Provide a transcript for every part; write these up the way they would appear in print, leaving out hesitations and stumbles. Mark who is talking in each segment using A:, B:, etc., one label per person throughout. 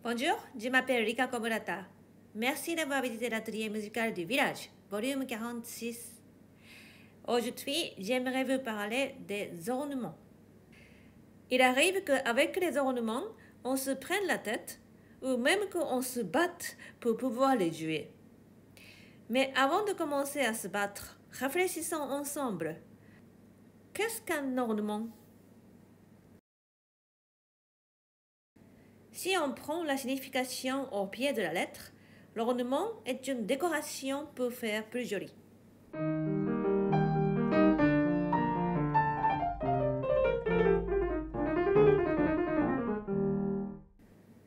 A: Bonjour, je m'appelle Rika Komurata. Merci d'avoir visité l'atelier musical du village, volume 46. Aujourd'hui, j'aimerais vous parler des ornements. Il arrive qu'avec les ornements, on se prenne la tête ou même qu'on se batte pour pouvoir les jouer. Mais avant de commencer à se battre, réfléchissons ensemble. Qu'est-ce qu'un ornement? Si on prend la signification au pied de la lettre, l'ornement est une décoration pour faire plus joli.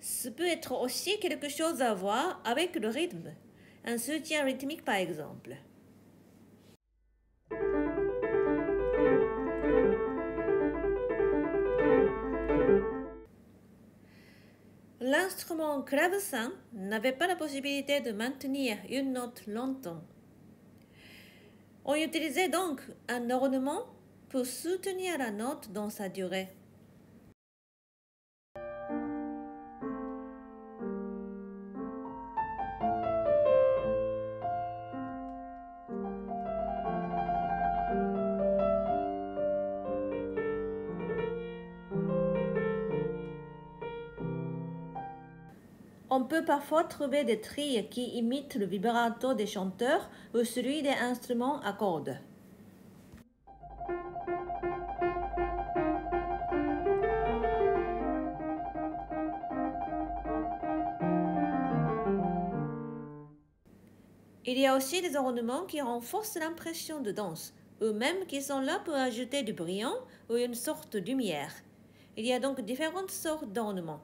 A: Ce peut être aussi quelque chose à voir avec le rythme, un soutien rythmique par exemple. L'instrument clavecin n'avait pas la possibilité de maintenir une note longtemps. On utilisait donc un ornement pour soutenir la note dans sa durée. On peut parfois trouver des trilles qui imitent le vibrato des chanteurs ou celui des instruments à cordes. Il y a aussi des ornements qui renforcent l'impression de danse, ou même qui sont là pour ajouter du brillant ou une sorte de lumière. Il y a donc différentes sortes d'ornements.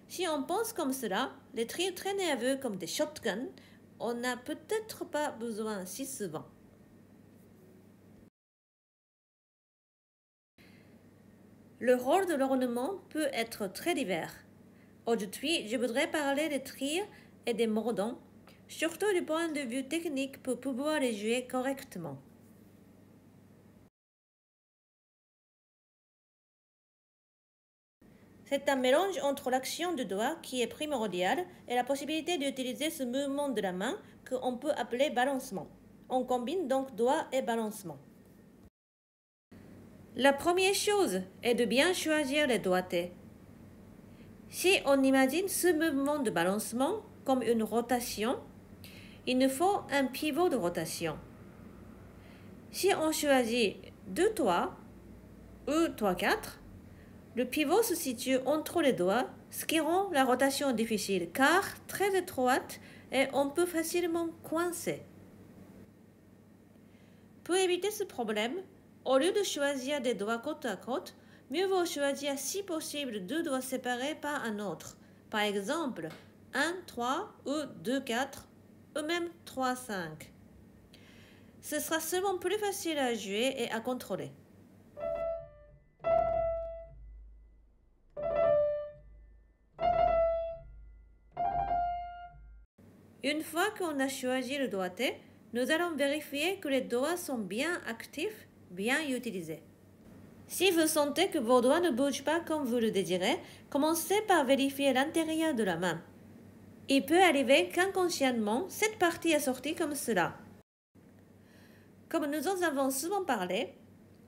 A: Si on pense comme cela, les trilles très nerveux comme des shotguns, on n'a peut-être pas besoin si souvent. Le rôle de l'ornement peut être très divers. Aujourd'hui, je voudrais parler des trilles et des mordants, surtout du point de vue technique pour pouvoir les jouer correctement. C'est un mélange entre l'action du doigt qui est primordiale et la possibilité d'utiliser ce mouvement de la main qu'on peut appeler balancement. On combine donc doigt et balancement. La première chose est de bien choisir les doigtés. Si on imagine ce mouvement de balancement comme une rotation, il nous faut un pivot de rotation. Si on choisit 2 doigts ou 3-4, le pivot se situe entre les doigts, ce qui rend la rotation difficile car très étroite et on peut facilement coincer. Pour éviter ce problème, au lieu de choisir des doigts côte à côte, mieux vaut choisir si possible 2 doigts séparés par un autre. Par exemple, 1-3 ou 2-4 ou même 3-5. Ce sera souvent plus facile à jouer et à contrôler. Une fois qu'on a choisi le doigté, nous allons vérifier que les doigts sont bien actifs, bien utilisés. Si vous sentez que vos doigts ne bougent pas comme vous le désirez, commencez par vérifier l'intérieur de la main. Il peut arriver qu'inconsciemment, cette partie est sortie comme cela. Comme nous en avons souvent parlé,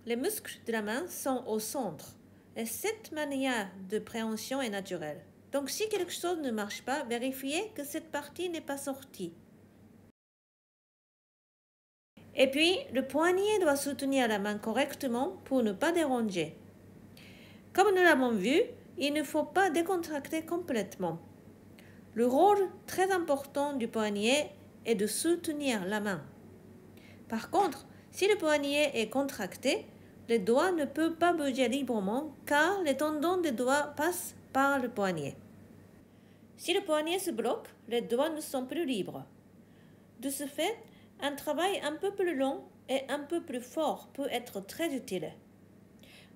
A: les muscles de la main sont au centre et cette manière de préhension est naturelle. Donc si quelque chose ne marche pas, vérifiez que cette partie n'est pas sortie. Et puis, le poignet doit soutenir la main correctement pour ne pas déranger. Comme nous l'avons vu, il ne faut pas décontracter complètement. Le rôle très important du poignet est de soutenir la main. Par contre, si le poignet est contracté, les doigts ne peuvent pas bouger librement car les tendons des doigts passent par le poignet. Si le poignet se bloque, les doigts ne sont plus libres. De ce fait, un travail un peu plus long et un peu plus fort peut être très utile.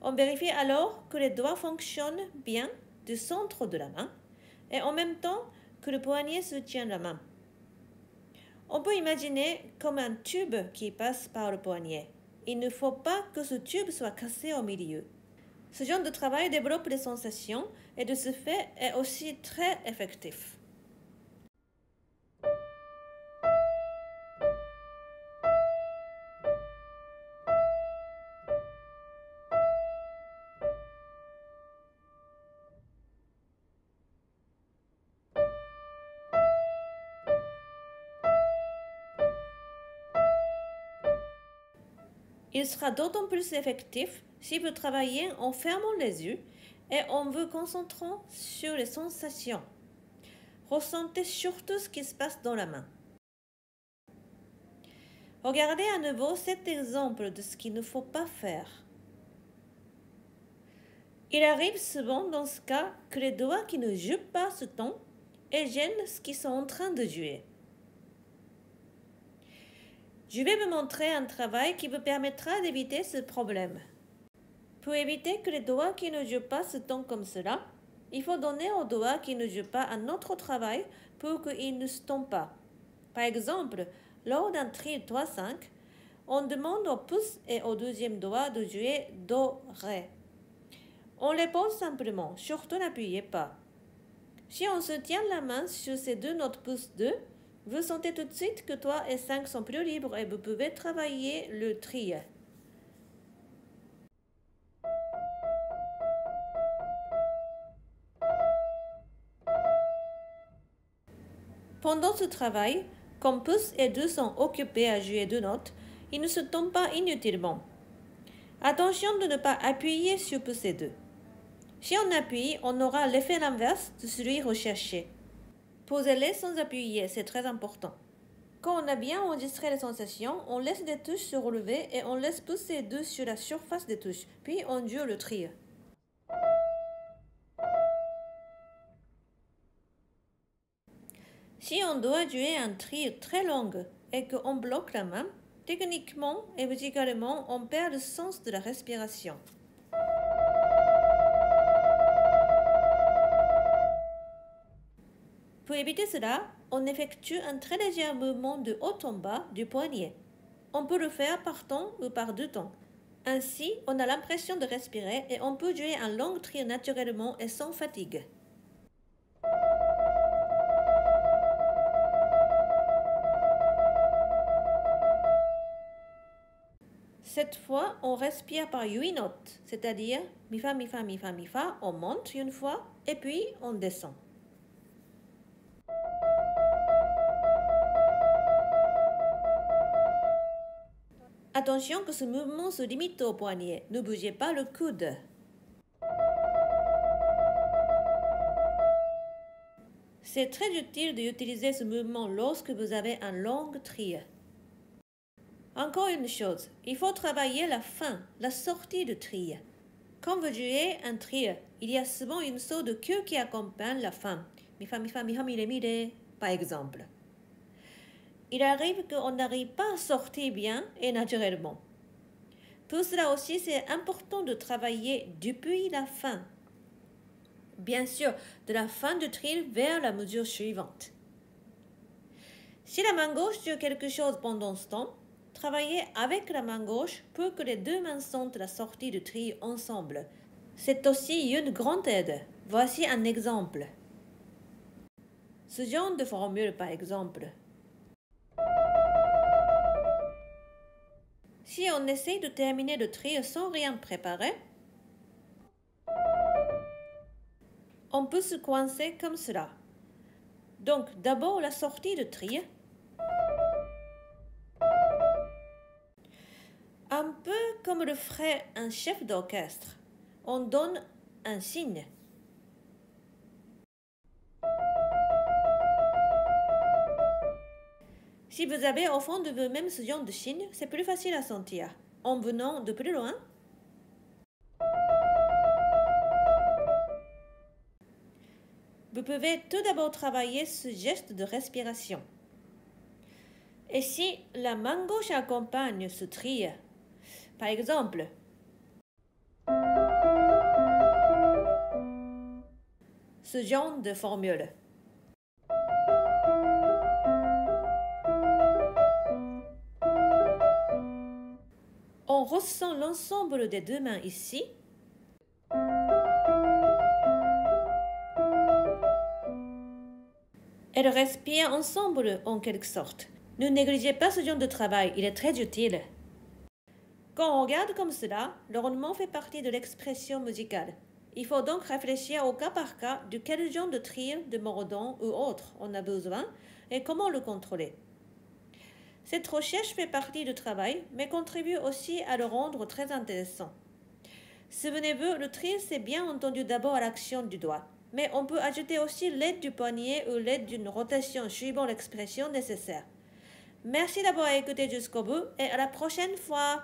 A: On vérifie alors que les doigts fonctionnent bien du centre de la main et en même temps que le poignet soutient la main. On peut imaginer comme un tube qui passe par le poignet. Il ne faut pas que ce tube soit cassé au milieu. Ce genre de travail développe les sensations et de ce fait est aussi très effectif. Il sera d'autant plus effectif si vous travaillez en fermant les yeux et en vous concentrant sur les sensations. Ressentez surtout ce qui se passe dans la main. Regardez à nouveau cet exemple de ce qu'il ne faut pas faire. Il arrive souvent dans ce cas que les doigts qui ne jouent pas ce ton et gênent ce qu'ils sont en train de jouer. Je vais vous montrer un travail qui vous permettra d'éviter ce problème. Pour éviter que les doigts qui ne jouent pas se tombent comme cela, il faut donner aux doigts qui ne jouent pas un autre travail pour qu'ils ne se tombent pas. Par exemple, lors d'un tri 3-5, on demande au pouce et au deuxième doigt de jouer Do, Ré. On les pose simplement, surtout n'appuyez pas. Si on se tient la main sur ces deux notes pouce 2, vous sentez tout de suite que 3 et 5 sont plus libres et vous pouvez travailler le tri. Pendant ce travail, comme pouce et 2 sont occupés à jouer deux notes, ils ne se tombent pas inutilement. Attention de ne pas appuyer sur pouce et 2. Si on appuie, on aura l'effet inverse de celui recherché. Posez-les sans appuyer, c'est très important. Quand on a bien enregistré les sensations, on laisse les touches se relever et on laisse pouce et 2 sur la surface des touches, puis on joue le tri. Si on doit jouer un tri très long et qu'on bloque la main, techniquement et musicalement, on perd le sens de la respiration. Pour éviter cela, on effectue un très léger mouvement de haut en bas du poignet. On peut le faire par temps ou par deux temps. Ainsi, on a l'impression de respirer et on peut jouer un long tri naturellement et sans fatigue. Cette fois, on respire par 8 notes, c'est-à-dire mi fa mi fa mi fa mi fa, on monte une fois et puis on descend. Attention que ce mouvement se limite au poignet, ne bougez pas le coude. C'est très utile d'utiliser ce mouvement lorsque vous avez un long tri. Encore une chose, il faut travailler la fin, la sortie du tri. Quand vous jouez un tri, il y a souvent une sorte de queue qui accompagne la fin. Mi fa mi fa mi fa mi ré mi ré, par exemple. Il arrive qu'on n'arrive pas à sortir bien et naturellement. Pour cela aussi, c'est important de travailler depuis la fin. Bien sûr, de la fin du tri vers la mesure suivante. Si la main gauche joue quelque chose pendant ce temps, travaillez avec la main gauche pour que les deux mains sentent la sortie du tri ensemble. C'est aussi une grande aide. Voici un exemple. Ce genre de formule, par exemple. Si on essaie de terminer le tri sans rien préparer, on peut se coincer comme cela. Donc, d'abord la sortie de tri. Un peu comme le ferait un chef d'orchestre. On donne un signe. Si vous avez au fond de vous-même ce genre de signe, c'est plus facile à sentir. En venant de plus loin, vous pouvez tout d'abord travailler ce geste de respiration. Et si la main gauche accompagne ce tri, par exemple, ce genre de formule. On ressent l'ensemble des deux mains ici. Elles respirent ensemble en quelque sorte. Ne négligez pas ce genre de travail, il est très utile. Quand on regarde comme cela, le rendement fait partie de l'expression musicale. Il faut donc réfléchir au cas par cas de quel genre de trill, de mordant ou autre on a besoin et comment le contrôler. Cette recherche fait partie du travail, mais contribue aussi à le rendre très intéressant. Souvenez-vous, le trill c'est bien entendu d'abord à l'action du doigt, mais on peut ajouter aussi l'aide du poignet ou l'aide d'une rotation suivant l'expression nécessaire. Merci d'avoir écouté jusqu'au bout et à la prochaine fois.